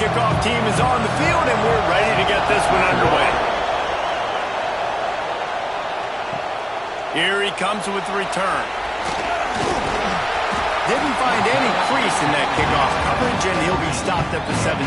kickoff team is on the field, and we're ready to get this one underway. Here he comes with the return. Didn't find any crease in that kickoff coverage, and he'll be stopped at the 17.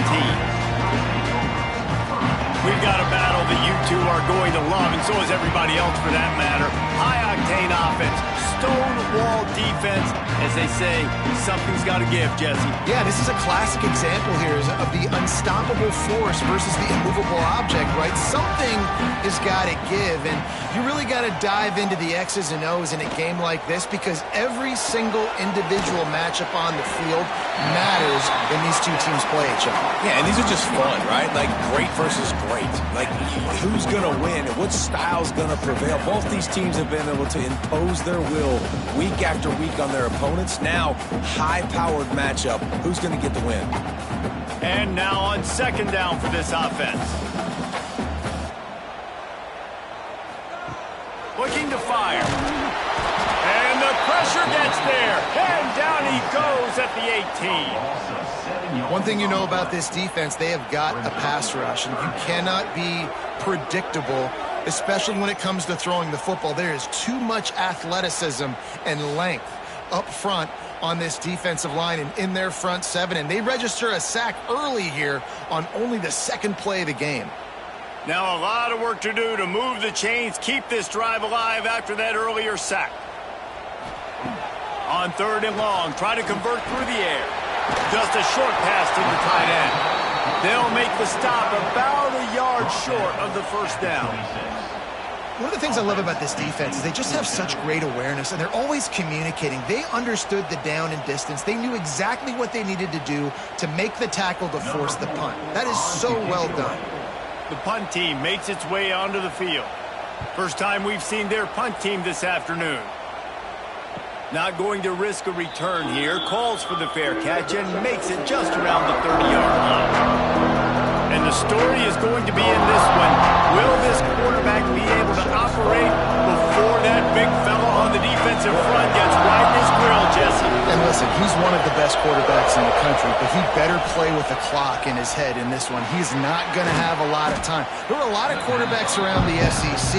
We've got a battle that you two are going to love, and so is everybody else for that matter. High-octane offense, stone-wall defense. As they say, something's got to give, Jesse. Yeah, this is a classic example here of the unstoppable force versus the immovable object, right? Something has got to give, and you really got to dive into the X's and O's in a game like this because every single individual matchup on the field matters when these two teams play each other. Yeah, and these are just fun, right? Like great versus great. Like who's going to win and what style's going to prevail. Both these teams have been able to impose their will week after week on their opponents. Now, high-powered matchup. Who's going to get the win? And now on second down for this offense. Looking to fire. And the pressure gets there. And down he goes at the 18. One thing you know about this defense, they have got a pass rush, and you cannot be predictable, especially when it comes to throwing the football. There is too much athleticism and length up front on this defensive line and in their front seven, and they register a sack early here on only the second play of the game. Now a lot of work to do to move the chains, keep this drive alive after that earlier sack. On third and long, try to convert through the air. Just a short pass to the tight end. They'll make the stop about a yard short of the first down. One of the things I love about this defense is they just have such great awareness, and they're always communicating. They understood the down and distance. They knew exactly what they needed to do to make the tackle to force the punt. That is so well done. The punt team makes its way onto the field. First time we've seen their punt team this afternoon. Not going to risk a return here. Calls for the fair catch and makes it just around the 30-yard line. And the story is going to be in this one. Will this quarterback be able to operate before that big fella on the defensive front gets right in his grill, Jesse? And listen, he's one of the best quarterbacks in the country, but he better play with the clock in his head in this one. He's not going to have a lot of time. There were a lot of quarterbacks around the SEC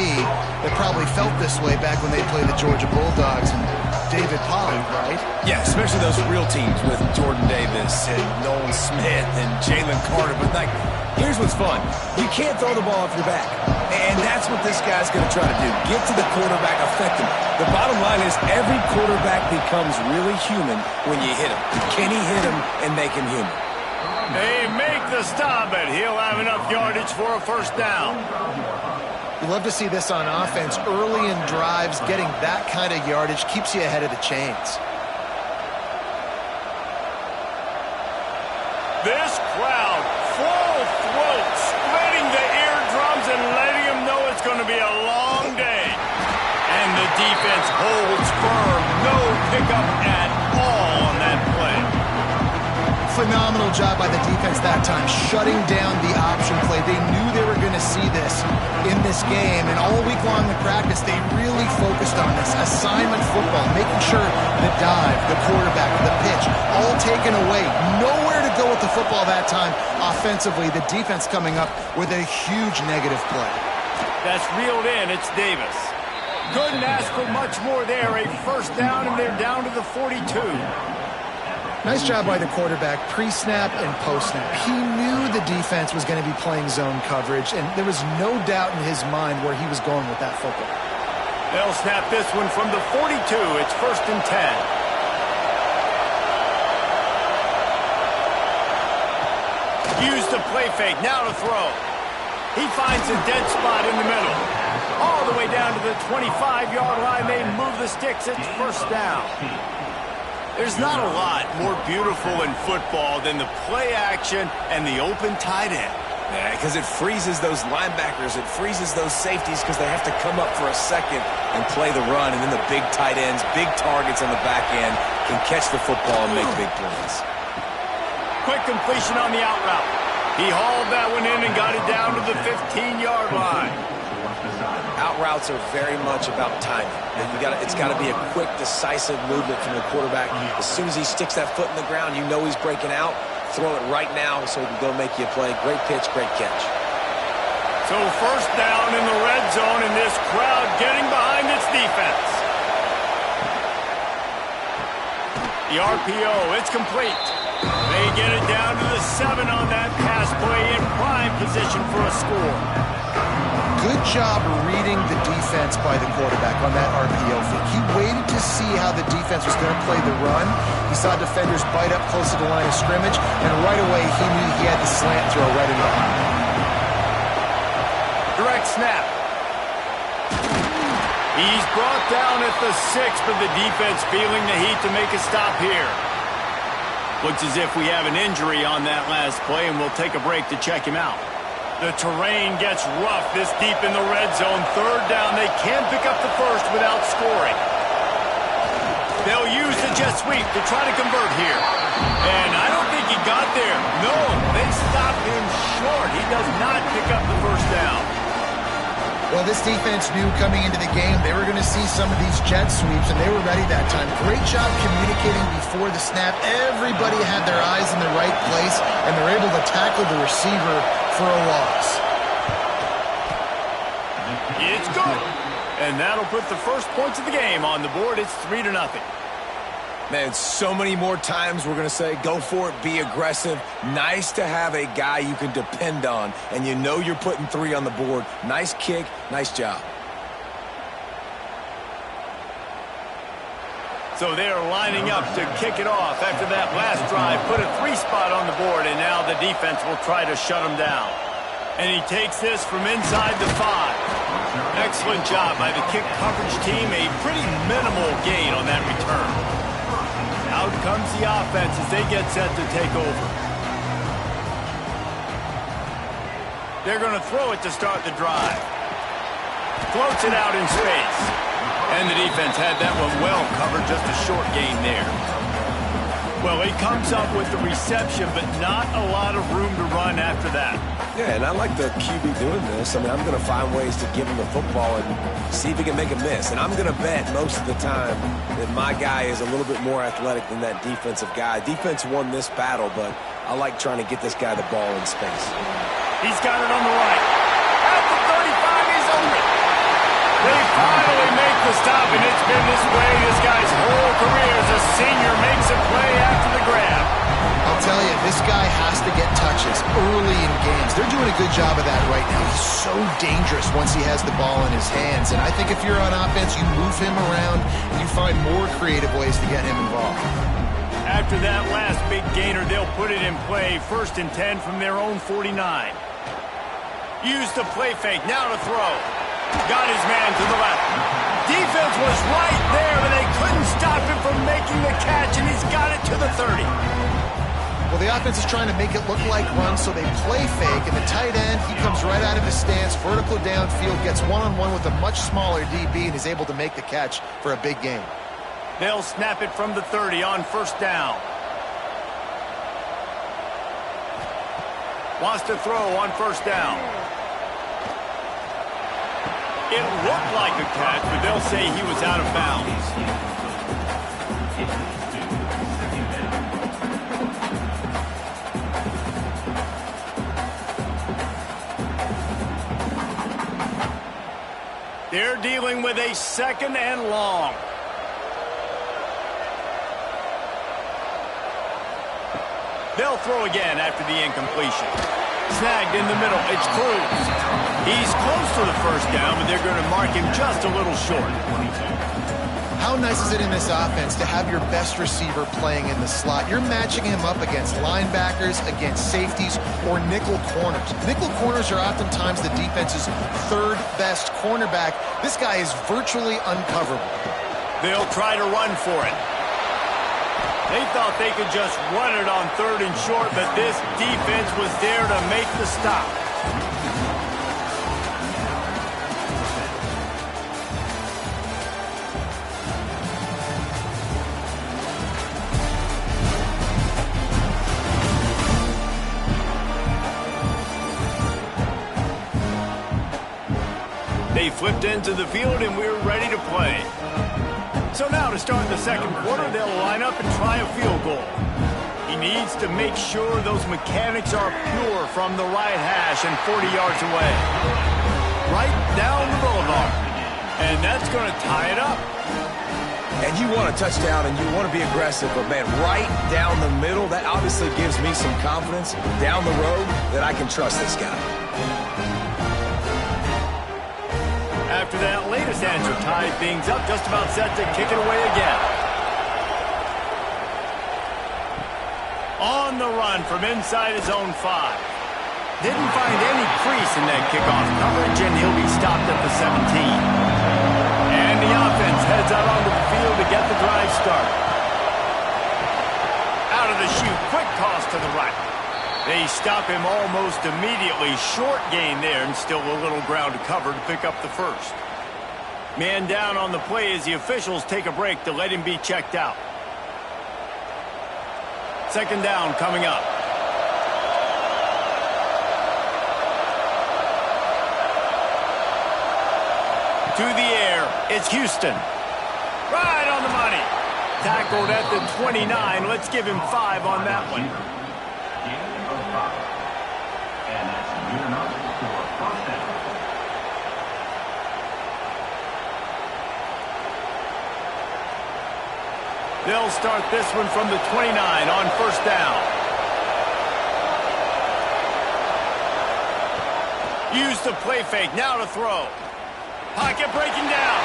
that probably felt this way back when they played the Georgia Bulldogs and David Pollard, right? Yeah, especially those real teams with Jordan Davis and Nolan Smith and Jalen Carter. But, like, here's what's fun. You can't throw the ball off your back. And that's what this guy's going to try to do. Get to the quarterback, affect him. The bottom line is every quarterback becomes really human when you hit him. Can he hit him and make him human? They make the stop, and he'll have enough yardage for a first down. You love to see this on offense. Early in drives, getting that kind of yardage keeps you ahead of the chains. This crowd, full throat, splitting the eardrums and letting them know it's going to be a long day. And the defense holds firm. No pickup at all on that play. Phenomenal job by the defense that time, shutting down the option play. They knew they were going to see this in this game, and all week long in practice, they really focused on this. Assignment football, making sure the dive, the quarterback, the pitch, all taken away. Nowhere to go with the football that time. Offensively, the defense coming up with a huge negative play. That's reeled in. It's Davis. Couldn't ask for much more there. A first down, and they're down to the 42. Nice job by the quarterback, pre-snap and post-snap. He knew the defense was going to be playing zone coverage, and there was no doubt in his mind where he was going with that football. They'll snap this one from the 42. It's first and 10. Use the play fake, now to throw. He finds a dead spot in the middle. All the way down to the 25-yard line, they move the sticks, it's first down. There's not a lot more beautiful in football than the play action and the open tight end. Yeah, because it freezes those linebackers. It freezes those safeties because they have to come up for a second and play the run. And then the big tight ends, big targets on the back end can catch the football and make big plays. Quick completion on the out route. He hauled that one in and got it down to the 15-yard line. Out routes are very much about timing. It's got to be a quick, decisive movement from the quarterback. As soon as he sticks that foot in the ground, you know he's breaking out. throw it right now so he can go make you a play. Great pitch, great catch. So first down in the red zone, and this crowd getting behind its defense. The RPO, it's complete. They get it down to the 7 on that pass play, in prime position for a score. Good job reading the defense by the quarterback on that RPO fake. He waited to see how the defense was going to play the run. He saw defenders bite up close to the line of scrimmage, and right away he knew he had the slant throw right in behind. Direct snap. He's brought down at the 6, but the defense feeling the heat to make a stop here. Looks as if we have an injury on that last play, and we'll take a break to check him out. The terrain gets rough this deep in the red zone. Third down, they can't pick up the first without scoring. They'll use the jet sweep to try to convert here. And I don't think he got there. No, they stopped him short. He does not pick up the first down. Well, this defense knew coming into the game they were going to see some of these jet sweeps, and they were ready that time. Great job communicating before the snap. Everybody had their eyes in the right place, and they're able to tackle the receiver for a loss. It's good. And that'll put the first points of the game on the board. It's 3-0. Man, so many more times we're going to say, go for it, be aggressive. Nice to have a guy you can depend on, and you know you're putting 3 on the board. Nice kick, nice job. So they are lining up to kick it off after that last drive. Put a 3 spot on the board, and now the defense will try to shut him down. And he takes this from inside the 5. Excellent job by the kick coverage team. A pretty minimal gain on that return. Out comes the offense as they get set to take over. They're going to throw it to start the drive. Floats it out in space. And the defense had that one well covered, just a short gain there. Well, he comes up with the reception, but not a lot of room to run after that. Yeah, and I like the QB doing this. I mean, I'm going to find ways to give him the football and see if he can make a miss. And I'm going to bet most of the time that my guy is a little bit more athletic than that defensive guy. Defense won this battle, but I like trying to get this guy the ball in space. He's got it on the right. At the 35, he's open. They finally make the stop, and it's been this way this guy's whole career as a senior. Makes a play after the grab. I'll tell you, this guy has to get touches early in games. They're doing a good job of that right now. He's so dangerous once he has the ball in his hands. And I think if you're on offense, you move him around and you find more creative ways to get him involved. After that last big gainer, they'll put it in play. 1st and 10 from their own 49. Use the play fake. Now to throw. Got his man to the left. Defense was right there, but they couldn't stop him from making the catch, and he's got it to the 30. Well, the offense is trying to make it look like runs, so they play fake, and the tight end, he comes right out of his stance, vertical downfield, gets one-on-one with a much smaller DB, and is able to make the catch for a big gain. They'll snap it from the 30 on 1st down. Wants to throw on 1st down. It looked like a catch, but they'll say he was out of bounds. They're dealing with a 2nd and long. They'll throw again after the incompletion. Snagged in the middle. It's Cruz. He's close to the 1st down, but they're going to mark him just a little short. How nice is it in this offense to have your best receiver playing in the slot? You're matching him up against linebackers, against safeties, or nickel corners. Nickel corners are oftentimes the defense's 3rd best cornerback. This guy is virtually uncoverable. They'll try to run for it. They thought they could just run it on 3rd and short, but this defense was there to make the stop. They flipped into the field, and we're ready to play. So now to start the 2nd quarter, they'll line up and try a field goal. He needs to make sure those mechanics are pure from the right hash and 40 yards away. Right down the boulevard. And that's going to tie it up. And you want a touchdown and you want to be aggressive, but man, right down the middle, that obviously gives me some confidence down the road that I can trust this guy. After that latest answer tied things up, just about set to kick it away again. On the run from inside his own 5. Didn't find any crease in that kickoff coverage, and he'll be stopped at the 17. And the offense heads out onto the field to get the drive started. Out of the chute, quick toss to the right. They stop him almost immediately. Short gain there, and still a little ground to cover to pick up the first. Man down on the play as the officials take a break to let him be checked out. Second down coming up. To the air, it's Houston. Right on the money. Tackled at the 29. Let's give him 5 on that one. They'll start this one from the 29 on first down. Use the play fake, now to throw. Pocket breaking down.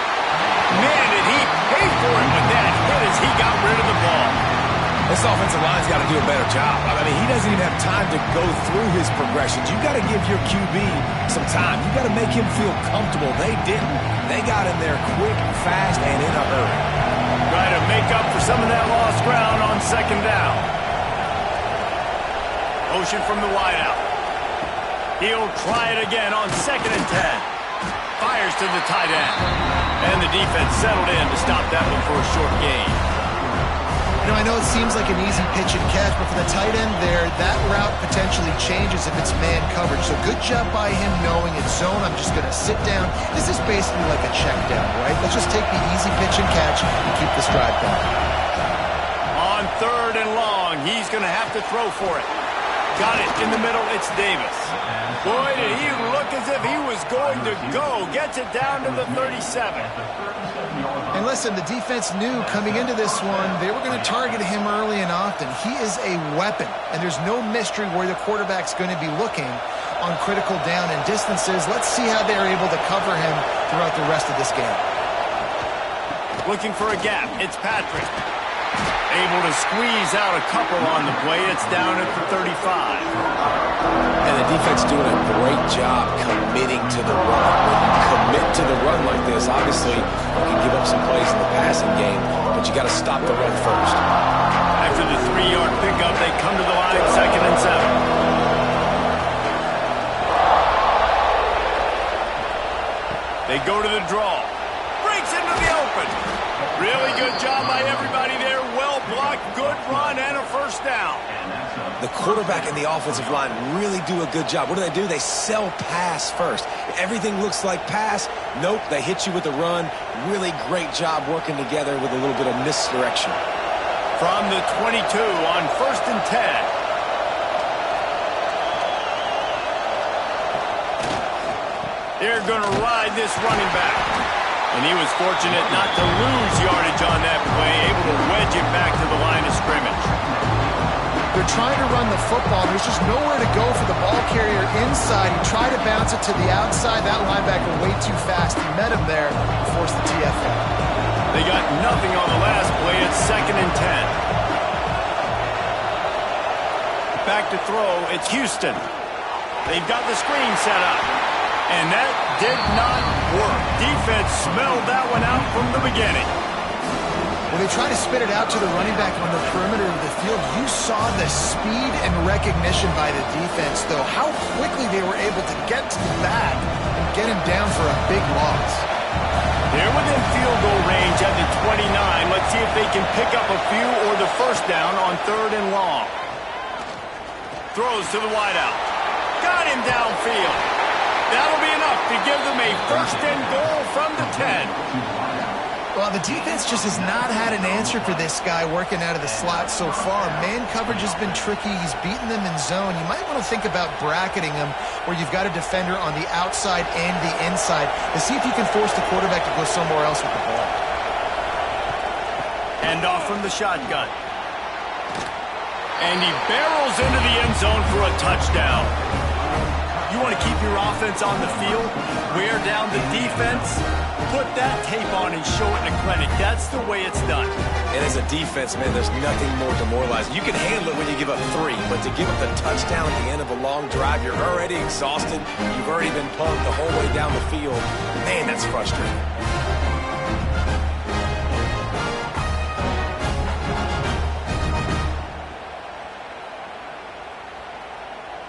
Man, did he pay for it with that hit as he got rid of the ball. This offensive line's got to do a better job. I mean, he doesn't even have time to go through his progressions. You've got to give your QB some time. You've got to make him feel comfortable. They didn't. They got in there quick, fast, and in a hurry. Try to make up for some of that lost ground on second down. Motion from the wideout. He'll try it again on 2nd and 10. Fires to the tight end. And the defense settled in to stop that one for a short gain. You know, I know it seems like an easy pitch and catch, but for the tight end there, that route potentially changes if it's man coverage. So good job by him knowing it's zone. I'm just going to sit down. This is basically like a check down, right? Let's just take the easy pitch and catch and keep this drive going. On 3rd and long, he's going to have to throw for it. Got it in the middle, it's Davis. Boy, did he look as if he was going to go. Gets it down to the 37. And listen, the defense knew coming into this one, they were going to target him early and often. He is a weapon, and there's no mystery where the quarterback's going to be looking on critical down and distances. Let's see how they're able to cover him throughout the rest of this game. Looking for a gap, it's Patrick. Able to squeeze out a couple on the play. It's down at the 35. And the defense doing a great job committing to the run. When you commit to the run like this, obviously you can give up some plays in the passing game, but you got to stop the run first. After the 3-yard pickup, they come to the line, 2nd and 7. They go to the draw. Breaks into the open. Really good job by everybody there. Well blocked, good run, and a first down. The quarterback and the offensive line really do a good job. What do? They sell pass first. Everything looks like pass. Nope, they hit you with the run. Really great job working together with a little bit of misdirection. From the 22 on 1st and 10. They're going to ride this running back. And he was fortunate not to lose yardage on that play, able to wedge it back to the line of scrimmage. They're trying to run the football. There's just nowhere to go for the ball carrier inside. He tried to bounce it to the outside. That linebacker way too fast. He met him there and forced the TFL. They got nothing on the last play. It's 2nd and 10. Back to throw. It's Houston. They've got the screen set up. And that did not work. Defense smelled that one out from the beginning. When they try to spit it out to the running back on the perimeter of the field, you saw the speed and recognition by the defense, though. How quickly they were able to get to the back and get him down for a big loss. They're within field goal range at the 29. Let's see if they can pick up a few or the first down on 3rd and long. Throws to the wideout. Got him downfield. That'll be enough to give them a 1st and goal from the 10. Well, the defense just has not had an answer for this guy working out of the slot so far. Man coverage has been tricky. He's beaten them in zone. You might want to think about bracketing him where you've got a defender on the outside and the inside to see if you can force the quarterback to go somewhere else with the ball. Hand off from the shotgun. And he barrels into the end zone for a touchdown. You want to keep your offense on the field, wear down the defense, put that tape on and show it in a clinic. That's the way it's done. And as a defense, man, there's nothing more demoralizing. You can handle it when you give up 3, but to give up the touchdown at the end of a long drive, you're already exhausted. You've already been pumped the whole way down the field. Man, that's frustrating.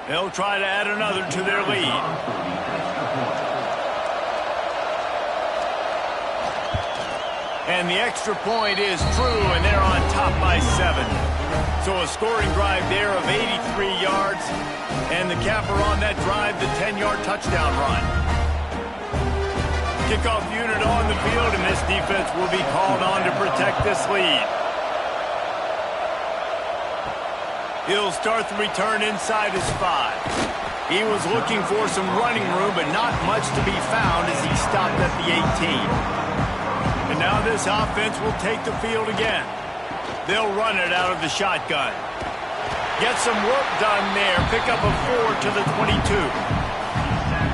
They'll try to add another to their lead. And the extra point is true, and they're on top by 7. So a scoring drive there of 83 yards. And the capper on that drive, the 10-yard touchdown run. Kickoff unit on the field, and this defense will be called on to protect this lead. He'll start the return inside his 5. He was looking for some running room, but not much to be found as he stopped at the 18. And now this offense will take the field again. They'll run it out of the shotgun. Get some work done there. Pick up a 4 to the 22.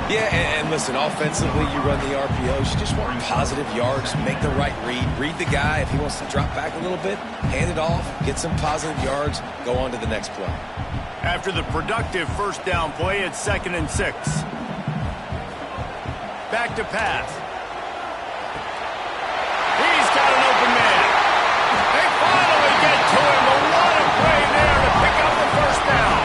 Yeah, and listen, offensively, you run the RPOs. You just want positive yards, make the right read. Read the guy. If he wants to drop back a little bit, hand it off, get some positive yards, go on to the next play. After the productive first down play, it's 2nd and 6. Back to pass. He's got an open man. They finally get to him, but what a play there to pick up the first down.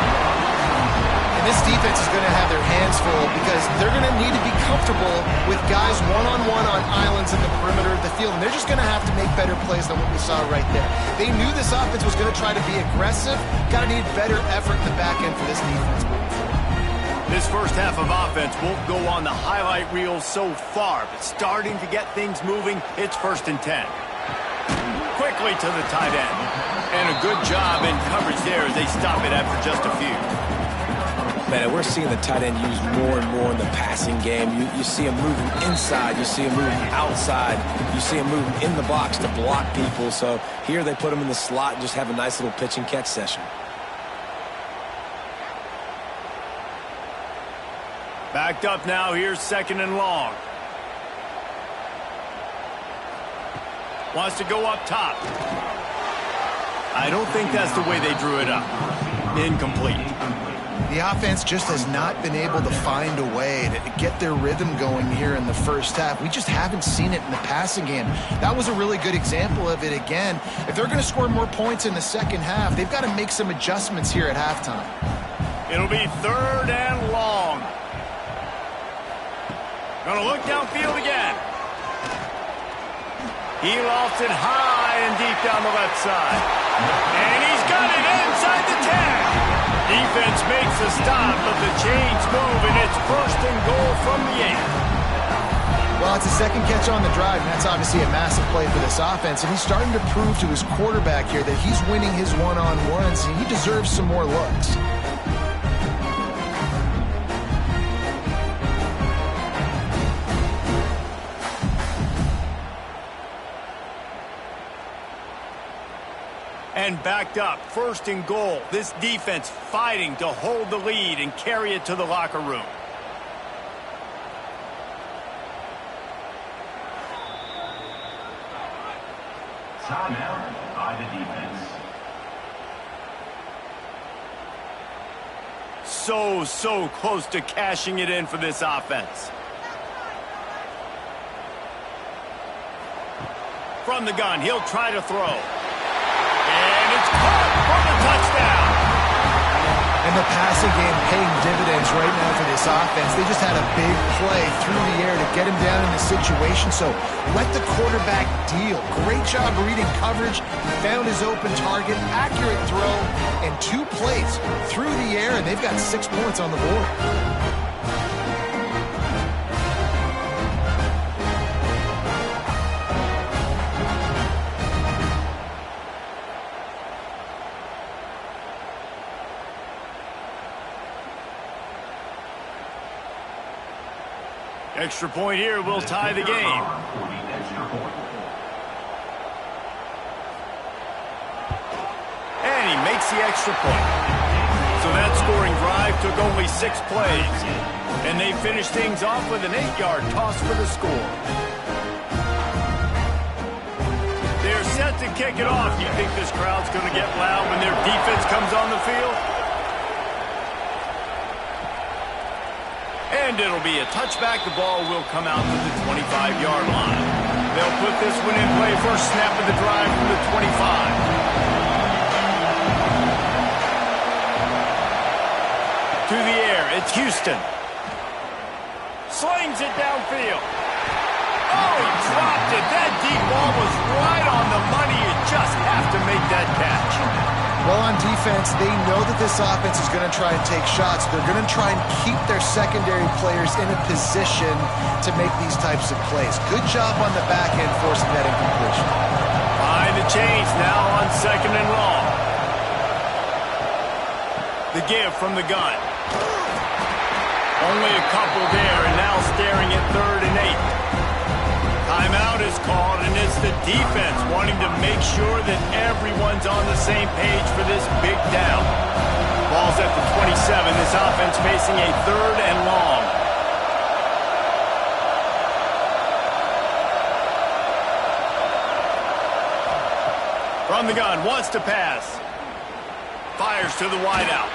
And this defense is going to have their hands full because they're going to need to be comfortable with guys one-on-one on islands in the perimeter of the field. And they're just going to have to make better plays than what we saw right there. They knew this offense was going to try to be aggressive. Got to need better effort in the back end for this defense moving forward. This first half of offense won't go on the highlight reel so far, but starting to get things moving, it's 1st and 10. Quickly to the tight end. And a good job in coverage there as they stop it after just a few. Man, we're seeing the tight end used more and more in the passing game. You see him moving inside. You see him moving outside. You see him moving in the box to block people. So here they put him in the slot and just have a nice little pitch and catch session. Backed up now. Here's 2nd and long. Wants to go up top. I don't think that's the way they drew it up. Incomplete. The offense just has not been able to find a way to get their rhythm going here in the first half. We just haven't seen it in the passing game. That was a really good example of it again. If they're going to score more points in the second half, they've got to make some adjustments here at halftime. It'll be 3rd and long. Gonna look downfield again. He lofts it high and deep down the left side. And he's got it inside the 10. Defense makes a stop, but the chains move, and it's 1st and goal from the 8. Well, it's a second catch on the drive, and that's obviously a massive play for this offense. And he's starting to prove to his quarterback here that he's winning his one-on-ones, and he deserves some more looks. And backed up, 1st and goal. This defense fighting to hold the lead and carry it to the locker room. Timeout by the defense. So close to cashing it in for this offense. From the gun, he'll try to throw. And it's caught for the touchdown. And the passing game paying dividends right now for this offense. They just had a big play through the air to get him down in the situation. So let the quarterback deal. Great job reading coverage. Found his open target. Accurate throw. And 2 plays through the air. And they've got 6 points on the board. Extra point here will tie the game. And he makes the extra point. So that scoring drive took only 6 plays. And they finished things off with an 8-yard toss for the score. They're set to kick it off. You think this crowd's going to get loud when their defense comes on the field? And it'll be a touchback. The ball will come out to the 25-yard line. They'll put this one in play. First snap of the drive from the 25. To the air, it's Houston. Slings it downfield. Oh, he dropped it. That deep ball was right on the money. You just have to make that catch. Well, on defense, they know that this offense is going to try and take shots. They're going to try and keep their secondary players in a position to make these types of plays. Good job on the back end forcing that incompletion. Behind the chains now on 2nd and long. The give from the gun. Only a couple there, and now staring at 3rd and 8. Timeout is called, and it's the defense wanting to make sure that everyone's on the same page for this big down. Ball's at the 27. This offense facing a 3rd and long. From the gun, wants to pass. Fires to the wideout.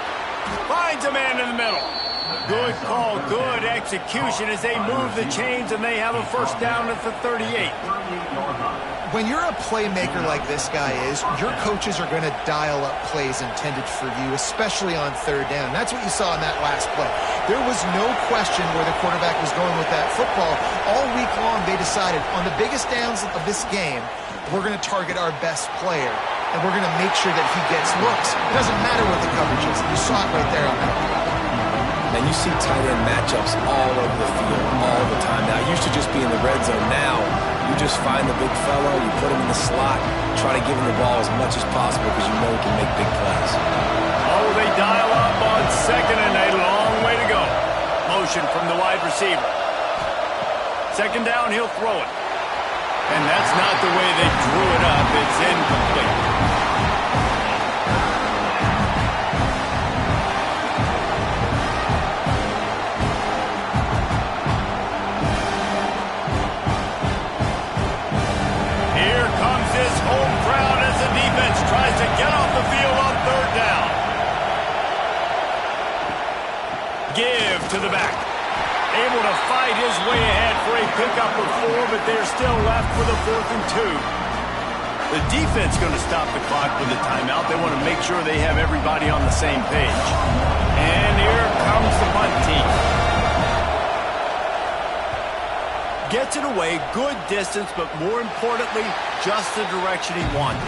Finds a man in the middle. Good call, good execution as they move the chains, and they have a first down at the 38. When you're a playmaker like this guy is, your coaches are going to dial up plays intended for you, especially on 3rd down. That's what you saw in that last play. There was no question where the quarterback was going with that football. All week long, they decided on the biggest downs of this game, we're going to target our best player, and we're going to make sure that he gets looks. It doesn't matter what the coverage is. You saw it right there on that. And you see tight end matchups all over the field all the time now. It used to just be in the red zone. Now you just find the big fellow, you put him in the slot, try to give him the ball as much as possible because you know he can make big plays. Oh, they dial up on 2nd and a long way to go. Motion from the wide receiver. 2nd down, he'll throw it. And that's not the way they drew it up. It's incomplete. Tries to get off the field on 3rd down. Give to the back. Able to fight his way ahead for a pickup of 4, but they're still left with a 4th and 2. The defense going to stop the clock with a timeout. They want to make sure they have everybody on the same page. And here comes the punt team. Gets it away, good distance, but more importantly, just the direction he wanted.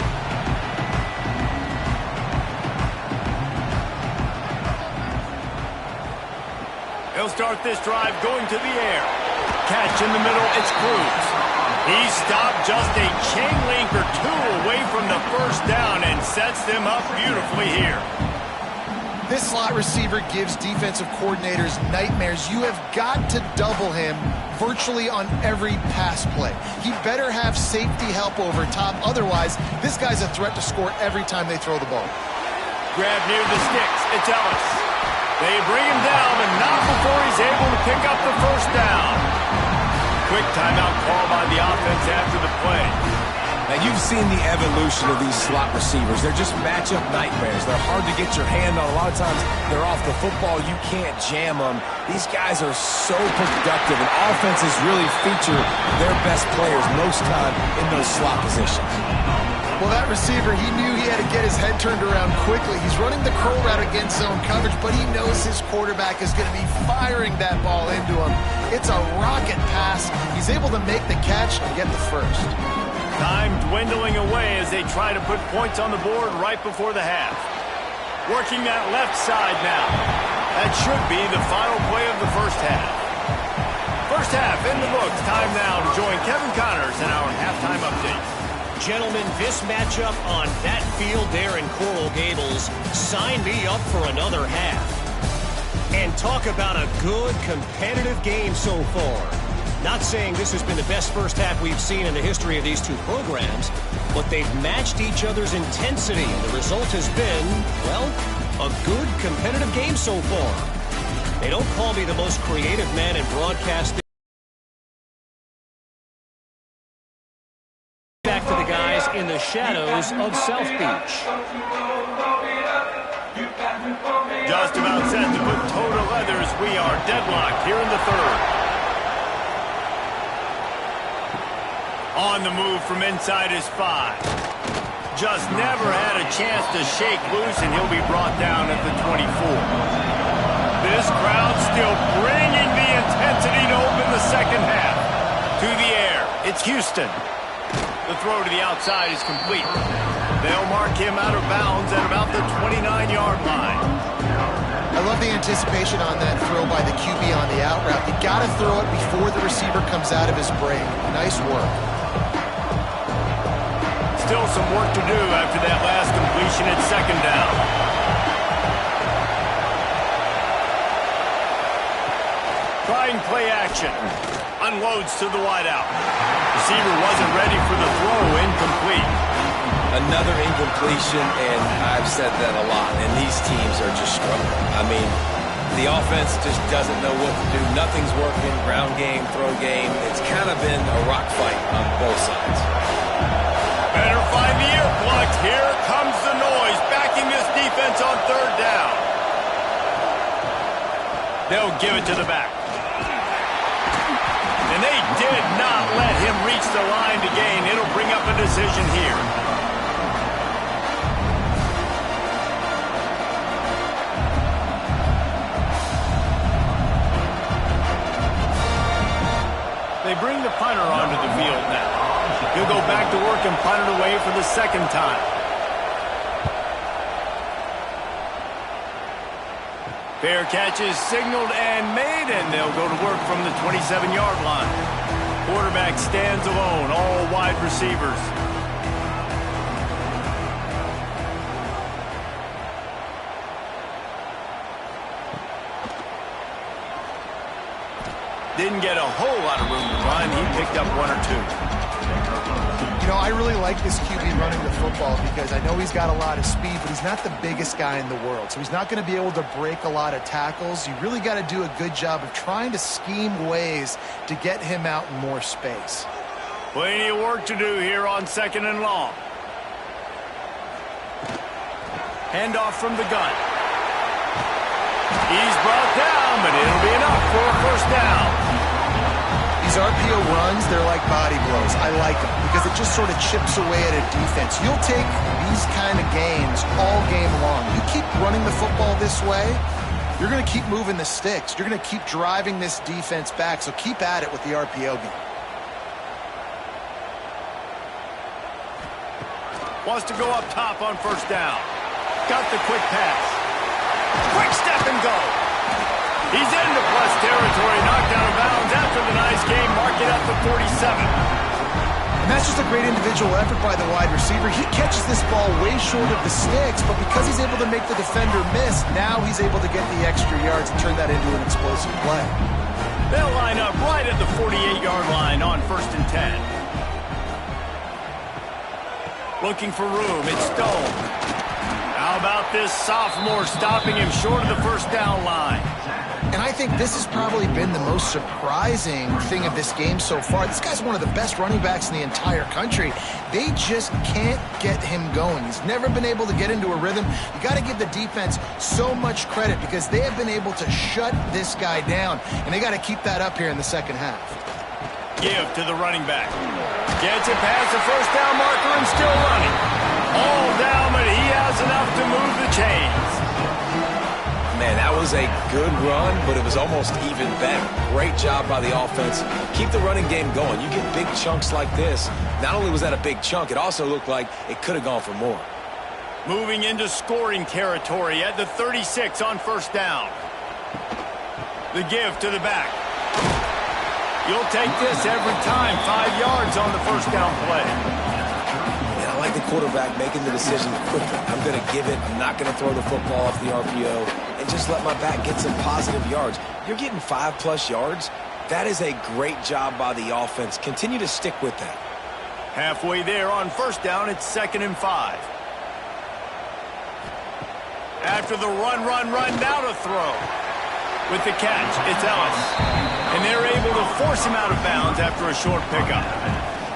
He'll start this drive going to the air. Catch in the middle, it's Cruz. He stopped just a chain link or 2 away from the first down and sets them up beautifully here. This slot receiver gives defensive coordinators nightmares. You have got to double him virtually on every pass play. He better have safety help over top. Otherwise, this guy's a threat to score every time they throw the ball. Grab near the sticks. It's Ellis. They bring him down, but not before he's able to pick up the first down. Quick timeout call by the offense after the play. Now, you've seen the evolution of these slot receivers. They're just matchup nightmares. They're hard to get your hand on. A lot of times, they're off the football. You can't jam them. These guys are so productive, and offenses really feature their best players most time in those slot positions. Well, that receiver, he knew he had to get his head turned around quickly. He's running the curl route against zone coverage, but he knows his quarterback is going to be firing that ball into him. It's a rocket pass. He's able to make the catch and get the first. Time dwindling away as they try to put points on the board right before the half. Working that left side now. That should be the final play of the first half. First half in the books. Time now to join Kevin Connors in our halftime update. Gentlemen, this matchup on that field there in Coral Gables, sign me up for another half. And And talk about a good competitive game so far. Not saying this has been the best first half we've seen in the history of these two programs, but they've matched each other's intensity, and the result has been, well, a good competitive game so far. They don't call me the most creative man in broadcasting. Back to the guys in the shadows of South Beach. Just about set to put toe to leather as we are deadlocked here in the third. On the move from inside his 5. Just never had a chance to shake loose, and he'll be brought down at the 24. This crowd still bringing the intensity to open the second half. To the air, it's Houston. The throw to the outside is complete. They'll mark him out of bounds at about the 29-yard line. I love the anticipation on that throw by the QB on the out route. You got to throw it before the receiver comes out of his break. Nice work. Still some work to do after that last completion at second down. Trying play action. Unloads to the wideout. Receiver wasn't ready for the throw. Incomplete. Another incompletion, and I've said that a lot, and these teams are just struggling. I mean, the offense just doesn't know what to do. Nothing's working. Ground game, throw game. It's kind of been a rock fight on both sides. Better find the earplugs. Here comes the noise, backing this defense on third down. They'll give it to the back. And they did not let him reach the line to gain. It'll bring up a decision here. They bring the punter onto the field now. He'll go back to work and punt it away for the second time. Fair catch is signaled and made, and they'll go to work from the 27-yard line. Quarterback stands alone, all wide receivers. Didn't get a whole lot of room to run. He picked up 1 or 2. You know, I really like this QB running the football because I know he's got a lot of speed, but he's not the biggest guy in the world. So he's not going to be able to break a lot of tackles. You really got to do a good job of trying to scheme ways to get him out in more space. Plenty of work to do here on second and long. Handoff from the gun. He's brought down, but it'll be enough for a first down. These RPO runs, they're like body blows. I like them because it just sort of chips away at a defense. You'll take these kind of gains all game long. You keep running the football this way, you're going to keep moving the sticks. You're going to keep driving this defense back, so keep at it with the RPO game. Wants to go up top on first down. Got the quick pass. Quick step and go. He's into plus territory, knocked out of bounds after the nice game, mark it up to 47. And that's just a great individual effort by the wide receiver. He catches this ball way short of the sticks, but because he's able to make the defender miss, now he's able to get the extra yards and turn that into an explosive play. They'll line up right at the 48-yard line on 1st and 10. Looking for room, it's Stone. How about this sophomore stopping him short of the first down line? And I think this has probably been the most surprising thing of this game so far. This guy's one of the best running backs in the entire country. They just can't get him going. He's never been able to get into a rhythm. You got to give the defense so much credit because they have been able to shut this guy down, and they got to keep that up here in the second half. Give to the running back. Gets it past the first down marker and still running. All down, but he has enough to move the chains. Man, that was a good run, but it was almost even better. Great job by the offense. Keep the running game going. You get big chunks like this. Not only was that a big chunk, it also looked like it could have gone for more. Moving into scoring territory at the 36 on first down. The give to the back. You'll take this every time. 5 yards on the first down play. I like the quarterback making the decision quickly. I'm going to give it. I'm not going to throw the football off the RPO. and just let my back get some positive yards. You're getting 5+ yards. That is a great job by the offense. Continue to stick with that. Halfway there on first down, it's 2nd and 5. After the run, now to throw. With the catch, it's Ellis. And they're able to force him out of bounds after a short pickup.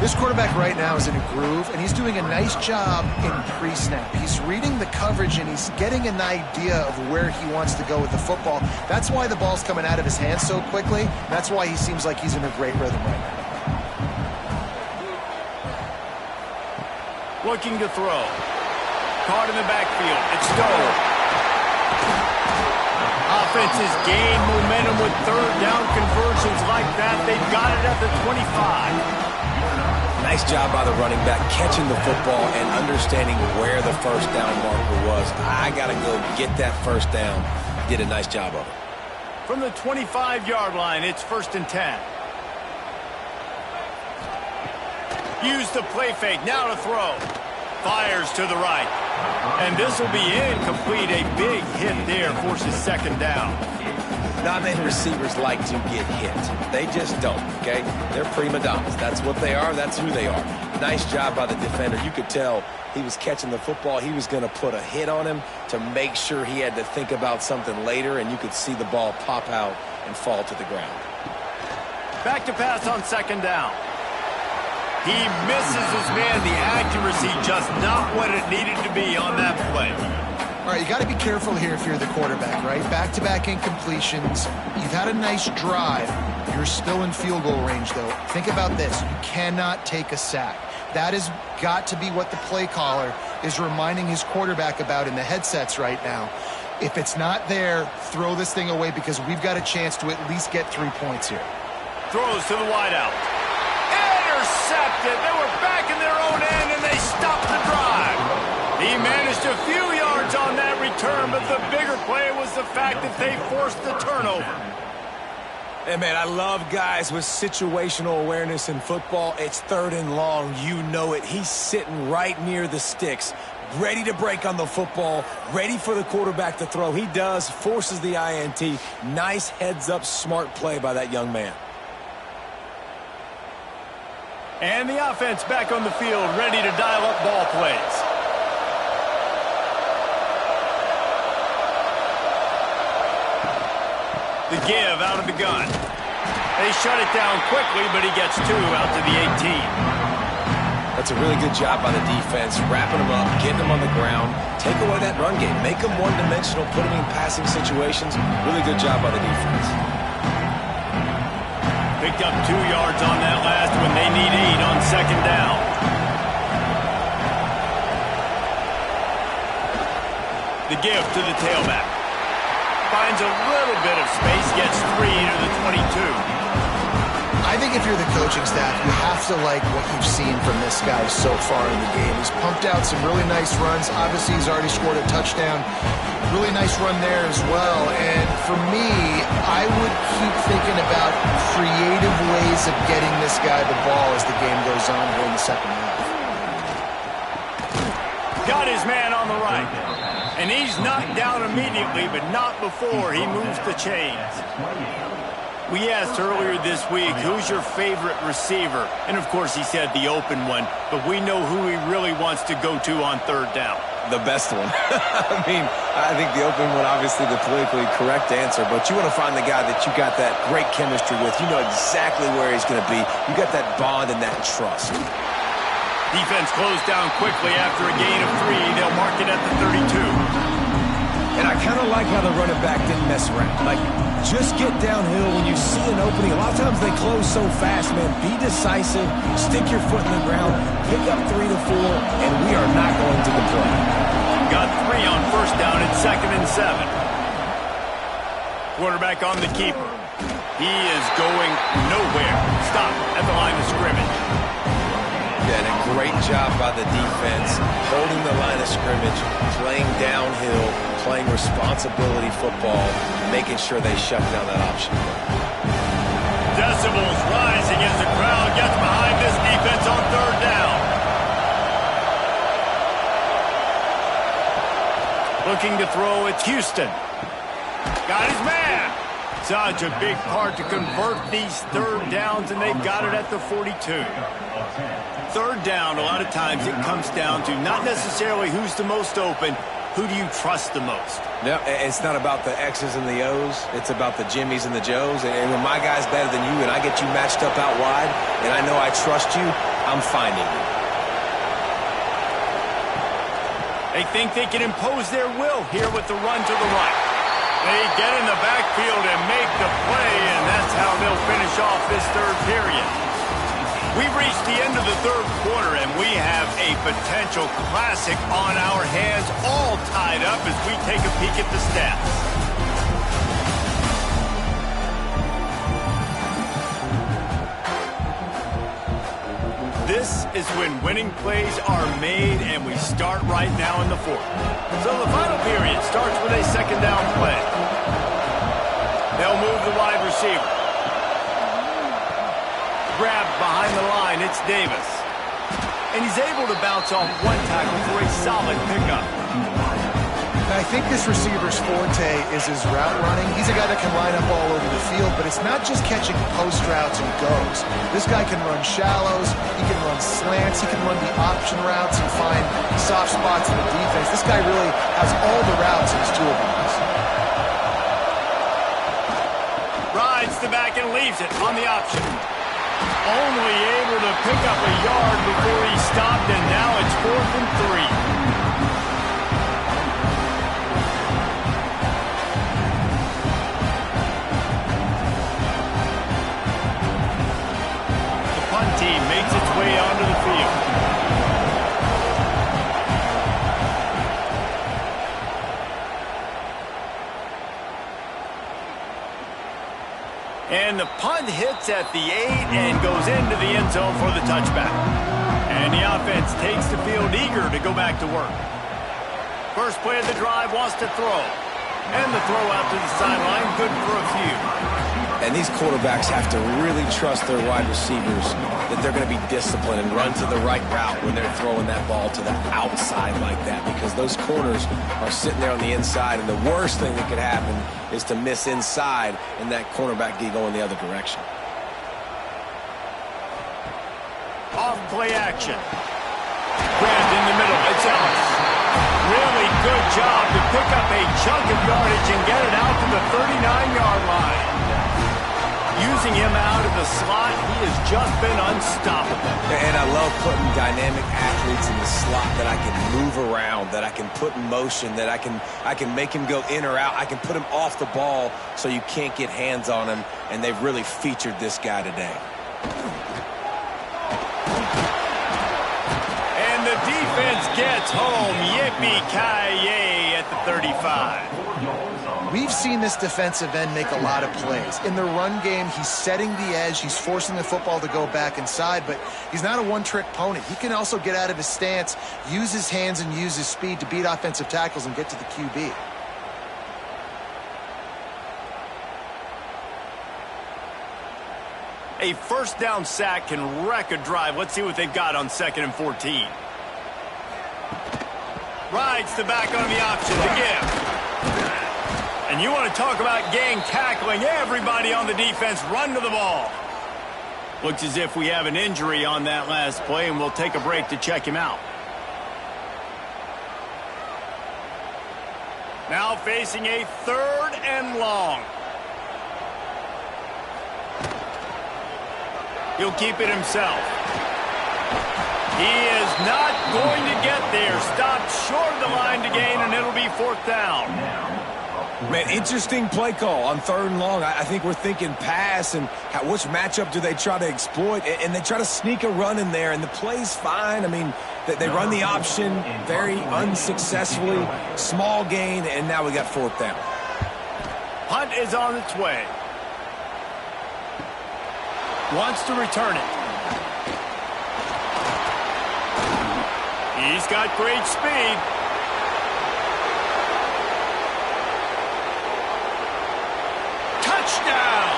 This quarterback right now is in a groove, and he's doing a nice job in pre-snap. He's reading the coverage, and he's getting an idea of where he wants to go with the football. That's why the ball's coming out of his hands so quickly. That's why he seems like he's in a great rhythm right now. Looking to throw. Caught in the backfield. It's Stowe. Offenses gain momentum with third down conversions like that. They've got it at the 25. Nice job by the running back catching the football and understanding where the first down marker was. I got to go get that first down. Did a nice job of it. From the 25-yard line, it's 1st and 10. Use the play fake. Now to throw. Fires to the right. And this will be incomplete. A big hit there forces 2nd down. Not many receivers like to get hit. They just don't, okay? They're prima donnas. That's what they are. That's who they are. Nice job by the defender. You could tell he was catching the football. He was going to put a hit on him to make sure he had to think about something later, and you could see the ball pop out and fall to the ground. Back to pass on 2nd down. He misses his man. The accuracy just not what it needed to be on that play. All right, you got to be careful here if you're the quarterback, right? Back-to-back incompletions. You've had a nice drive. You're still in field goal range, though. Think about this. You cannot take a sack. That has got to be what the play caller is reminding his quarterback about in the headsets right now. If it's not there, throw this thing away because we've got a chance to at least get 3 points here. Throws to the wideout. Intercepted. They were back in their own end, and they stopped the drive. He managed a few yards on that return, but the bigger play was the fact that they forced the turnover. Hey, man, I love guys with situational awareness in football. It's 3rd and long. You know it. He's sitting right near the sticks, ready to break on the football, ready for the quarterback to throw. He does, forces the INT. Nice heads-up, smart play by that young man. And the offense back on the field, ready to dial up ball plays. The give out of the gun. They shut it down quickly, but he gets 2 out to the 18. That's a really good job by the defense, wrapping them up, getting them on the ground, take away that run game, make them one-dimensional, put them in passing situations. Really good job by the defense. Picked up 2 yards on that last one. They need 8 on 2nd down. The give to the tailback. Finds a little bit of space, gets 3 to the 22. I think if you're the coaching staff, you have to like what you've seen from this guy so far in the game. He's pumped out some really nice runs. Obviously, he's already scored a touchdown. Really nice run there as well. And for me, I would keep thinking about creative ways of getting this guy the ball as the game goes on here in the 2nd half. Got his man on the right. And he's knocked down immediately, but not before he moves the chains. We asked earlier this week, who's your favorite receiver? And, of course, he said the open one, but we know who he really wants to go to on 3rd down. The best one. I mean, I think the open one, obviously the politically correct answer, but you want to find the guy that you got that great chemistry with. You know exactly where he's going to be. You got that bond and that trust. Defense closed down quickly after a gain of 3. They'll mark it at the 32. And I kind of like how the running back didn't mess around. Like, just get downhill when you see an opening. A lot of times they close so fast, man. Be decisive, stick your foot in the ground, pick up 3 to 4, and we are not going to complain. Got 3 on first down at 2nd and 7. Quarterback on the keeper. He is going nowhere. Stop at the line of scrimmage. Yeah, and a great job by the defense, holding the line of scrimmage, playing downhill, playing responsibility football, making sure they shut down that option. Decibels rising as the crowd gets behind this defense on 3rd down. Looking to throw, it's Houston. Got his man. Such a big part to convert these third downs, and they got it at the 42. Third down, a lot of times it comes down to not necessarily who's the most open, who do you trust the most? Yeah, it's not about the X's and the O's. It's about the Jimmies and the Joes. And when my guy's better than you and I get you matched up out wide and I know I trust you, I'm finding you. They think they can impose their will here with the run to the right. They get in the backfield and make the play, and that's how they'll finish off this third period. We've reached the end of the third quarter, and we have a potential classic on our hands, all tied up as we take a peek at the stats. This is when winning plays are made, and we start right now in the fourth. So the final period starts with a second down play. They'll move the wide receiver. Grabbed behind the line, it's Davis. And he's able to bounce off one tackle for a solid pickup. I think this receiver's forte is his route running. He's a guy that can line up all over the field, but it's not just catching post routes and goes. This guy can run shallows, he can run slants, he can run the option routes and find soft spots in the defense. This guy really has all the routes in his toolbox. Rides the back and leaves it on the option. Only able to pick up a yard before he stopped, and now it's 4th and 3. Team makes its way onto the field. And the punt hits at the 8 and goes into the end zone for the touchback. And the offense takes the field eager to go back to work. First play of the drive wants to throw. And the throw out to the sideline, good for a few. And these quarterbacks have to really trust their wide receivers that they're going to be disciplined and run to the right route when they're throwing that ball to the outside like that, because those corners are sitting there on the inside, and the worst thing that could happen is to miss inside and that cornerback be going the other direction. Off play action. Grabbed in the middle. It's Ellis. Really good job to pick up a chunk of yardage and get it out to the 39-yard line. Using him out of the slot, he has just been unstoppable. And I love putting dynamic athletes in the slot that I can move around, that I can put in motion, that I can make him go in or out. I can put him off the ball so you can't get hands on him, and they've really featured this guy today. And the defense gets home. Yippee-ki-yay at the 35. We've seen this defensive end make a lot of plays. In the run game, he's setting the edge, he's forcing the football to go back inside, but he's not a one-trick pony. He can also get out of his stance, use his hands, and use his speed to beat offensive tackles and get to the QB. A first down sack can wreck a drive. Let's see what they've got on 2nd and 14. Rides the back on the option to give. And you want to talk about gang tackling. Everybody on the defense run to the ball. Looks as if we have an injury on that last play, and we'll take a break to check him out. Now facing a 3rd and long. He'll keep it himself. He is not going to get there. Stopped short of the line to gain, and it'll be 4th down. Man, interesting play call on 3rd and long. I think we're thinking pass and which matchup do they try to exploit, and they try to sneak a run in there, and the play's fine. I mean, they run the option very unsuccessfully, small gain, and now we got 4th down. Punt is on its way. Wants to return it. He's got great speed. Touchdown!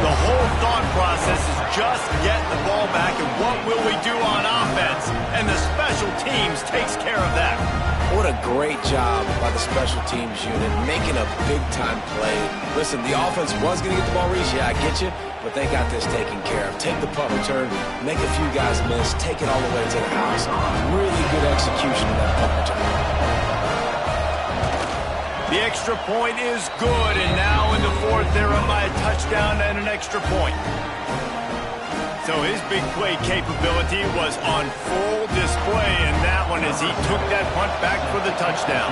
The whole thought process is just get the ball back, and what will we do on offense? And the special teams takes care of that. What a great job by the special teams unit, making a big-time play. Listen, the offense was going to get the ball reached. Yeah, I get you, but they got this taken care of. Take the punt return, make a few guys miss, take it all the way to the house. Really good execution of that punt return. The extra point is good, and now in the fourth, they're up by a touchdown and an extra point. So his big play capability was on full display in that one as he took that punt back for the touchdown.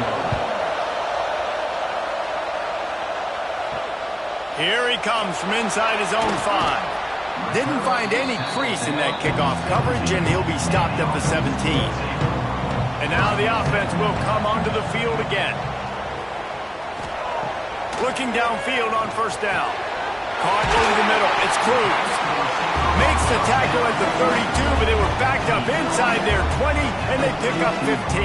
Here he comes from inside his own 5. Didn't find any crease in that kickoff coverage, and he'll be stopped at the 17. And now the offense will come onto the field again. Looking downfield on first down. Caught over the middle. It's Cruz. Makes the tackle at the 32, but they were backed up inside their 20, and they pick up 15.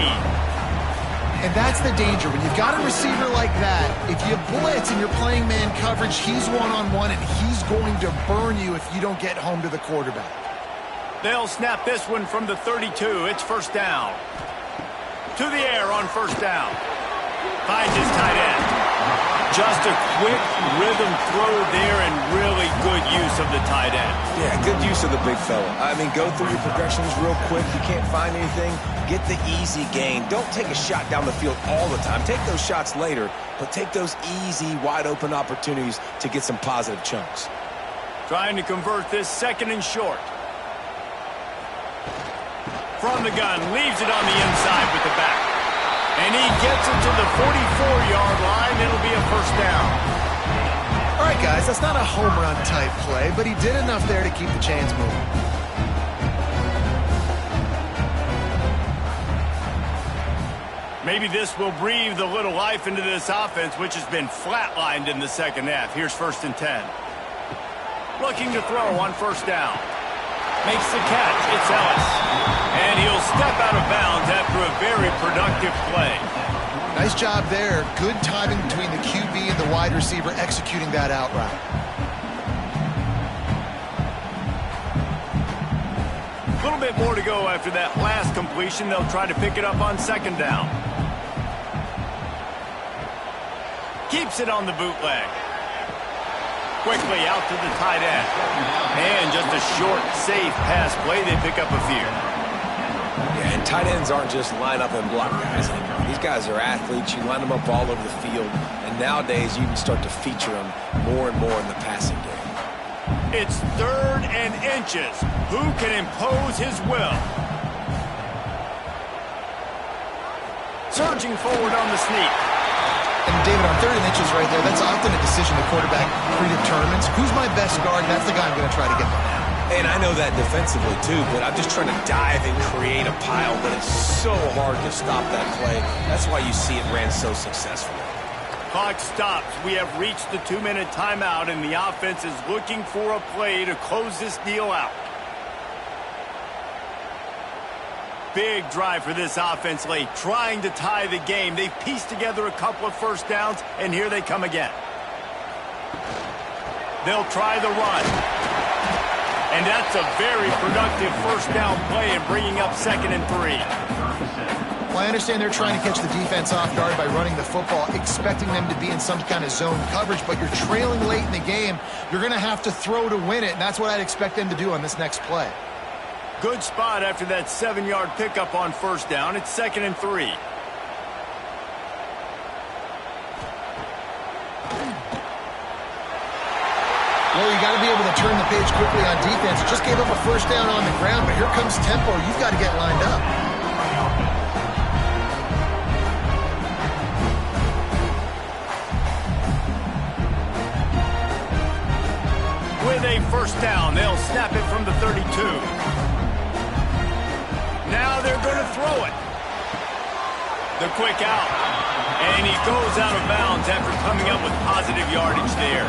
And that's the danger. When you've got a receiver like that, if you blitz and you're playing man coverage, he's one-on-one, and he's going to burn you if you don't get home to the quarterback. They'll snap this one from the 32. It's first down. To the air on first down. Finds his tight end. Just a quick rhythm throw there and really good use of the tight end. Yeah, good use of the big fella. I mean, go through your progressions real quick. You can't find anything, get the easy gain. Don't take a shot down the field all the time. Take those shots later, but take those easy, wide-open opportunities to get some positive chunks. Trying to convert this second and short. From the gun, leaves it on the inside with the back. And he gets it to the 44-yard line. It'll be a first down. All right, guys, that's not a home run type play, but he did enough there to keep the chains moving. Maybe this will breathe a little life into this offense, which has been flatlined in the second half. Here's first and 10. Looking to throw on first down. Makes the catch. It's Ellis. And he'll step out of bounds after a very productive play. Nice job there. Good timing between the QB and the wide receiver executing that out route. A little bit more to go after that last completion. They'll try to pick it up on second down. Keeps it on the bootleg. Quickly out to the tight end. And just a short, safe pass play. They pick up a few. Yeah, and tight ends aren't just line up and block guys anymore. These guys are athletes. You line them up all over the field. And nowadays, you can start to feature them more and more in the passing game. It's third and inches. Who can impose his will? Surging forward on the sneak. And David, on third and inches right there, that's often a decision the quarterback predetermines. Who's my best guard? That's the guy I'm going to try to get behind. And I know that defensively, too, but I'm just trying to dive and create a pile, but it's so hard to stop that play. That's why you see it ran so successfully. Clock stops. We have reached the 2-minute timeout, and the offense is looking for a play to close this deal out. Big drive for this offense late, trying to tie the game. They've pieced together a couple of first downs, and here they come again. They'll try the run. And that's a very productive first down play and bringing up 2nd and 3. Well, I understand they're trying to catch the defense off guard by running the football, expecting them to be in some kind of zone coverage, but you're trailing late in the game. You're going to have to throw to win it, and that's what I'd expect them to do on this next play. Good spot after that 7-yard pickup on first down. It's 2nd and 3. Well, you got to be able to turn the page quickly on defense. Just gave up a first down on the ground, but here comes tempo. You've got to get lined up. With a first down, they'll snap it from the 32. Now they're going to throw it. The quick out. And he goes out of bounds after coming up with positive yardage there.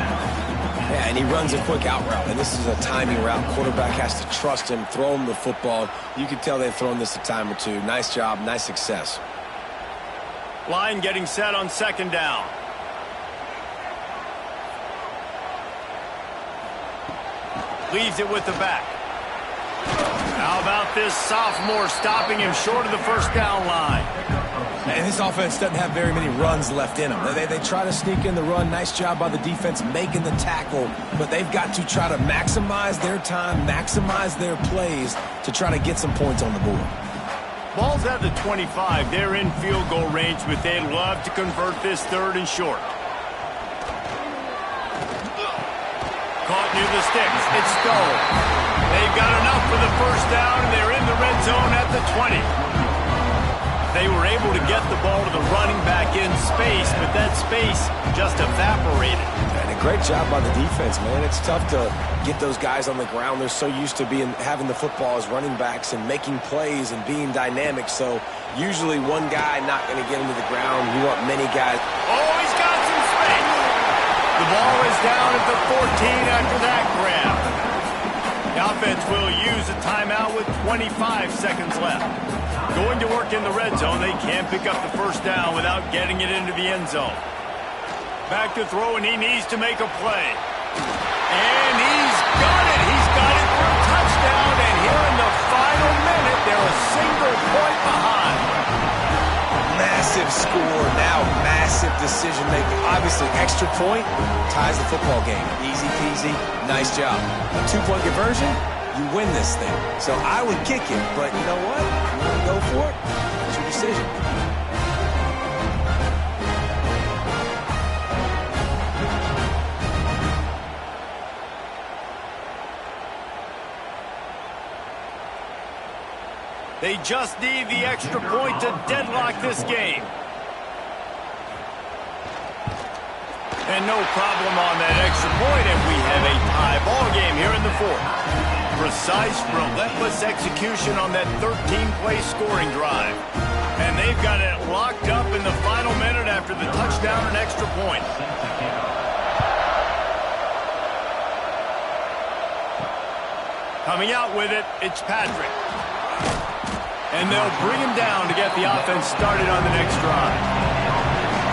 Yeah, and he runs a quick out route, and this is a timing route. Quarterback has to trust him, throw him the football. You can tell they've thrown this a time or two. Nice job, nice success. Line getting set on second down. Leaves it with the back. How about this sophomore stopping him short of the first down line? And this offense doesn't have very many runs left in them. They try to sneak in the run. Nice job by the defense making the tackle. But they've got to try to maximize their time, maximize their plays to try to get some points on the board. Ball's at the 25. They're in field goal range, but they'd love to convert this third and short. Caught near the sticks. It's stolen. They've got enough for the first down, and they're in the red zone at the 20. They were able to get the ball to the running back in space, but that space just evaporated. And a great job by the defense, man. It's tough to get those guys on the ground. They're so used to having the football as running backs and making plays and being dynamic. So usually one guy not going to get him to the ground. You want many guys. Oh, he's got some space. The ball is down at the 14 after that grab. The offense will use a timeout with 25 seconds left. Going to work in the red zone, they can't pick up the first down without getting it into the end zone. Back to throw, and he needs to make a play. And he's got it. He's got it for a touchdown, and here in the final minute, they're a single point behind. Massive score, now massive decision making. Obviously, extra point ties the football game. Easy peasy, nice job. A 2-point conversion, you win this thing. So I would kick it, but you know what? You want to go for it? It's your decision. They just need the extra point to deadlock this game. And no problem on that extra point, and we have a tie ball game here in the fourth. Precise, relentless execution on that 13-play scoring drive. And they've got it locked up in the final minute after the touchdown and extra point. Coming out with it, it's Patrick. And they'll bring him down to get the offense started on the next drive.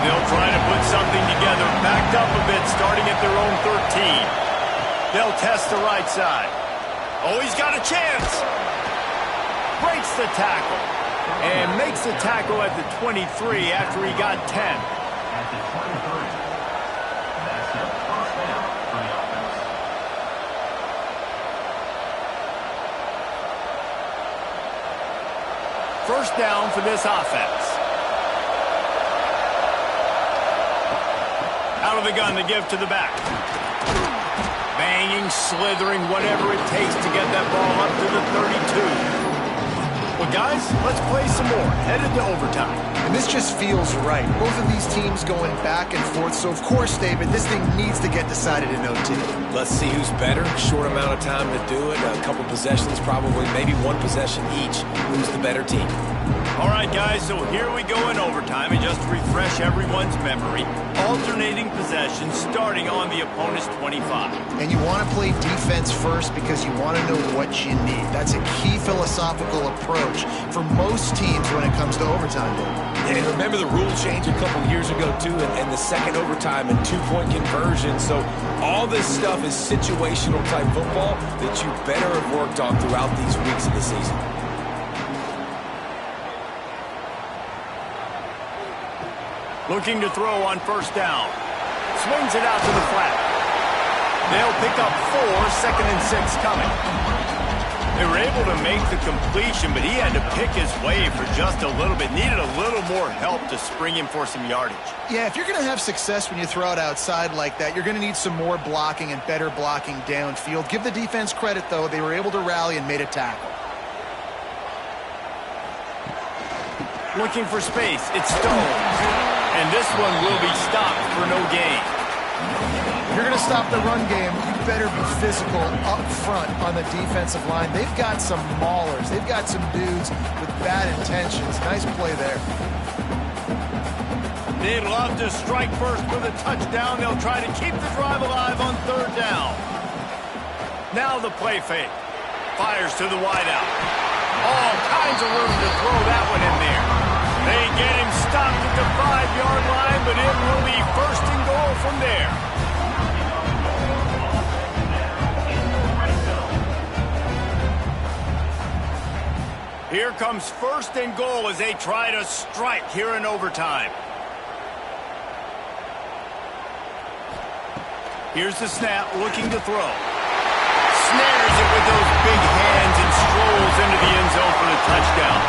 They'll try to put something together, backed up a bit, starting at their own 13. They'll test the right side. Oh, he's got a chance. Breaks the tackle. And makes the tackle at the 23 after he got 10. First down for this offense. Out of the gun to give to the back. Banging, slithering, whatever it takes to get that ball up to the 32. Well, guys, let's play some more. Headed to overtime. And this just feels right. Both of these teams going back and forth. So, of course, David, this thing needs to get decided in OT. Let's see who's better. Short amount of time to do it. A couple possessions, probably maybe one possession each. Who's the better team? All right, guys, so here we go in overtime. And just to refresh everyone's memory, alternating possessions starting on the opponent's 25. And you want to play defense first because you want to know what you need. That's a key philosophical approach for most teams when it comes to overtime. And remember the rule change a couple years ago, too, and the second overtime and 2-point conversion. So all this stuff is situational type football that you better have worked on throughout these weeks of the season. Looking to throw on first down. Swings it out to the flat. They'll pick up 4, second and 6 coming. They were able to make the completion, but he had to pick his way for just a little bit. Needed a little more help to spring him for some yardage. Yeah, if you're going to have success when you throw it outside like that, you're going to need some more blocking and better blocking downfield. Give the defense credit, though. They were able to rally and made a tackle. Looking for space. It's Stone. And this one will be stopped for no gain. If you're going to stop the run game, you better be physical up front on the defensive line. They've got some maulers. They've got some dudes with bad intentions. Nice play there. They'd love to strike first for the touchdown. They'll try to keep the drive alive on third down. Now the play fake. Fires to the wideout. All kinds of room to throw that one in there. They get him stopped at the 5-yard line, but it will be first and goal from there. Here Here comes first and goal as they try to strike here in overtime. Here's the snap, looking to throw. Snares it with those big hands and strolls into the end zone for the touchdown.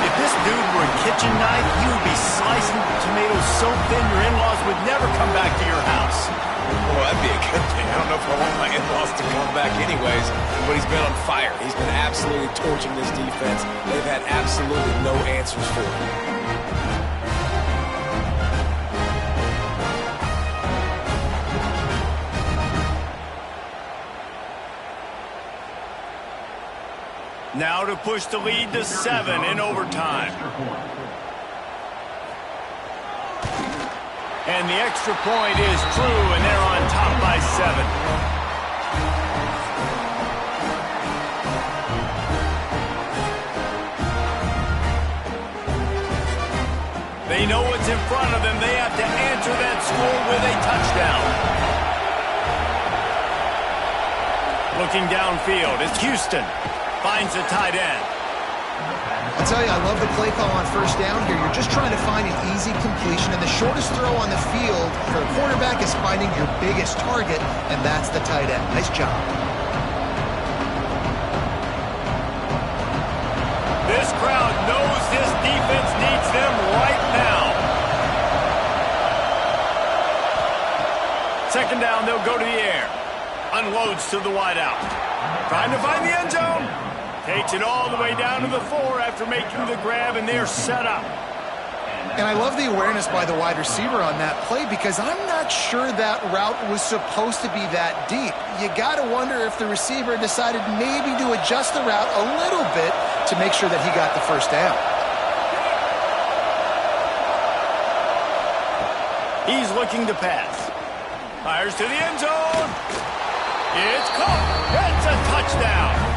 If this dude were a kitchen knife, he would be slicing tomatoes so thin your in-laws would never come back to your house. Well, that'd be a good thing. I don't know if I want my in-laws to come back anyways, but he's been on fire. He's been absolutely torching this defense. They've had absolutely no answers for him. Now to push the lead to 7 in overtime. And the extra point is true, and they're on top by 7. They know what's in front of them. They have to answer that score with a touchdown. Looking downfield, it's Houston. Finds a tight end. I'll tell you, I love the play call on first down here. You're just trying to find an easy completion, and the shortest throw on the field for a quarterback is finding your biggest target, and that's the tight end. Nice job. This crowd knows this defense needs them right now. Second down, they'll go to the air. Unloads to the wideout. Trying to find the end zone. Takes it all the way down to the 4 after making the grab, and they're set up. And I love the awareness by the wide receiver on that play because I'm not sure that route was supposed to be that deep. You got to wonder if the receiver decided maybe to adjust the route a little bit to make sure that he got the first down. He's looking to pass. Fires to the end zone. It's caught. It's a touchdown.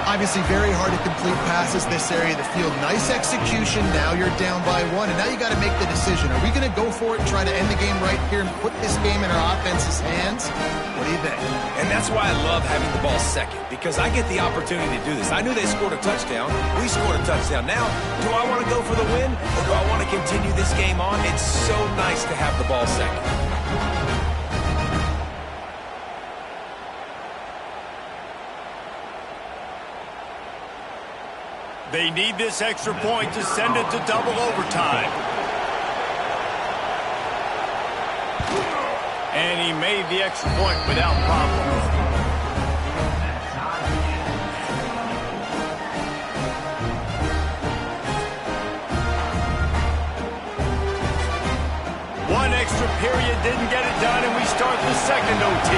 Obviously very hard to complete passes this area of the field. Nice execution. Now you're down by 1, and now you got to make the decision. Are we going to go for it and try to end the game right here and put this game in our offense's hands? What do you think? And that's why I love having the ball second, because I get the opportunity to do this. I knew they scored a touchdown. We scored a touchdown. Now, do I want to go for the win, or do I want to continue this game on? It's so nice to have the ball second. They need this extra point to send it to double overtime. And he made the extra point without problem. One extra period didn't get it done, and we start the second OT.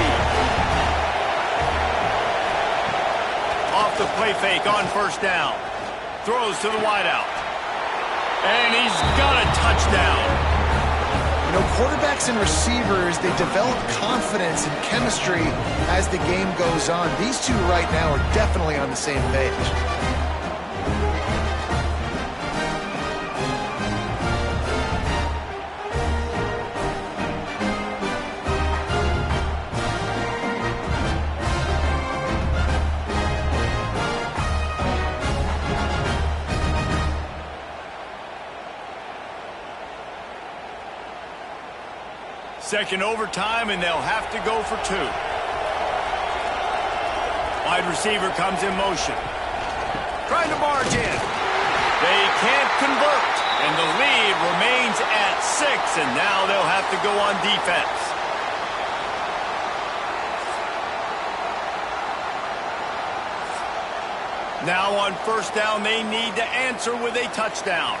Off the play fake on first down. Throws to the wideout. And he's got a touchdown. You know, quarterbacks and receivers, they develop confidence and chemistry as the game goes on. These two right now are definitely on the same page. Second overtime, and they'll have to go for 2. Wide receiver comes in motion. Trying to barge in. They can't convert, and the lead remains at 6, and now they'll have to go on defense. Now on first down, they need to answer with a touchdown.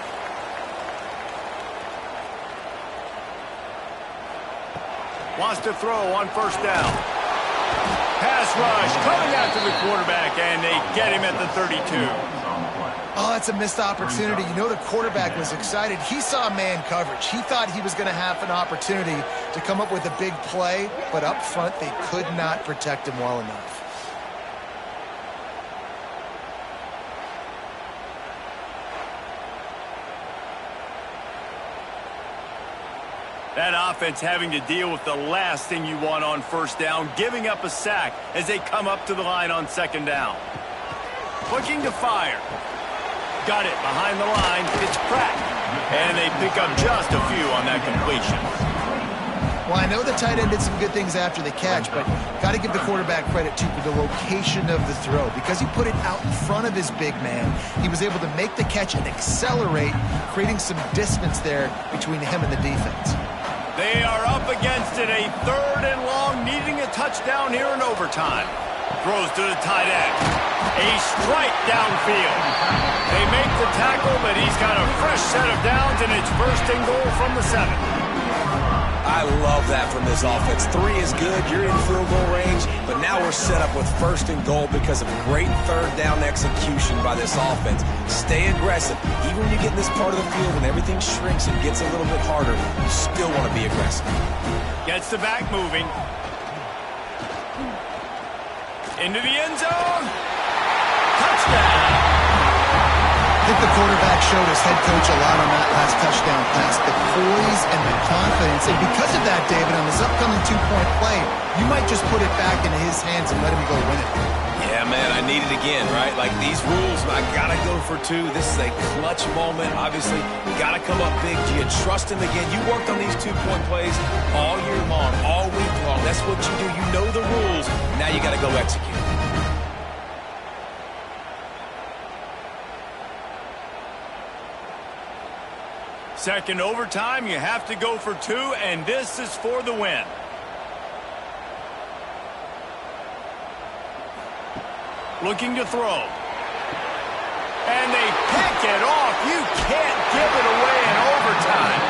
Wants to throw on first down. Pass rush coming after the quarterback, and they get him at the 32. Oh, that's a missed opportunity. You know the quarterback was excited. He saw man coverage. He thought he was going to have an opportunity to come up with a big play, but up front they could not protect him well enough. That offense having to deal with the last thing you want on first down, giving up a sack as they come up to the line on second down. Looking to fire. Got it behind the line. It's cracked. And they pick up just a few on that completion. Well, I know the tight end did some good things after the catch, but got to give the quarterback credit, too, for the location of the throw. Because he put it out in front of his big man, he was able to make the catch and accelerate, creating some distance there between him and the defense. They are up against it, a 3rd and long, needing a touchdown here in overtime. Throws to the tight end. A strike downfield. They make the tackle, but he's got a fresh set of downs, and it's 1st and goal from the 7. I love that from this offense. 3 is good. You're in field goal range, but now we're set up with 1st and goal because of great 3rd down execution by this offense. Stay aggressive. Even when you get in this part of the field when everything shrinks and gets a little bit harder, you still want to be aggressive. Gets the back moving. Into the end zone. Touchdown. I think the quarterback showed his head coach a lot on that last touchdown pass, the poise and the confidence. And because of that, David, on this upcoming 2-point play, you might just put it back into his hands and let him go win it. Yeah, man, I need it again, right? Like these rules, I got to go for 2. This is a clutch moment. Obviously, you got to come up big. Do you trust him again? You worked on these 2-point plays all year long, all week long. That's what you do. You know the rules. Now you got to go execute. Second overtime, you have to go for 2, and this is for the win. Looking to throw. And they pick it off. You can't give it away in overtime.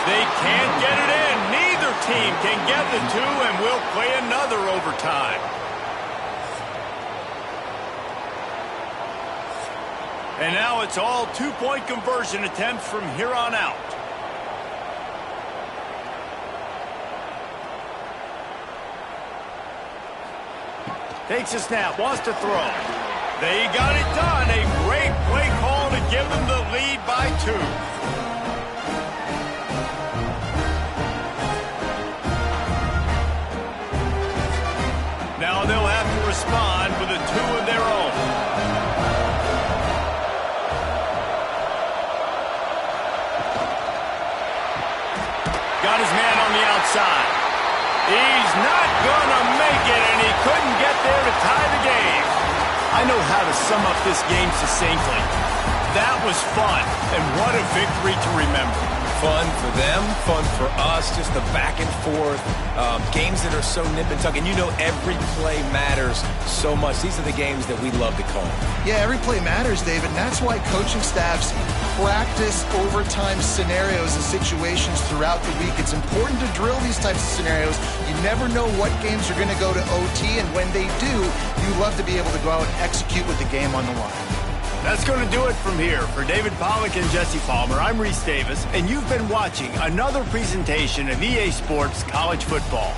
They can't get it in. Neither team can get the 2, and we'll play another overtime. And now it's all 2-point conversion attempts from here on out. Takes a snap, wants to throw. They got it done. A great play call to give them the lead by 2. Now they'll have to respond with a 2 of their own. Got his man on the outside. He's not gonna make it, and he couldn't get there to tie the game. I know how to sum up this game succinctly. That was fun, and what a victory to remember. Fun for them, fun for us, just the back and forth, games that are so nip and tuck, and you know every play matters so much. These are the games that we love to call. Yeah, every play matters, David, and that's why coaching staffs practice overtime scenarios and situations throughout the week. It's important to drill these types of scenarios. You never know what games are going to go to OT, and when they do, you love to be able to go out and execute with the game on the line. That's going to do it from here. For David Pollack and Jesse Palmer, I'm Reese Davis, and you've been watching another presentation of EA Sports College Football.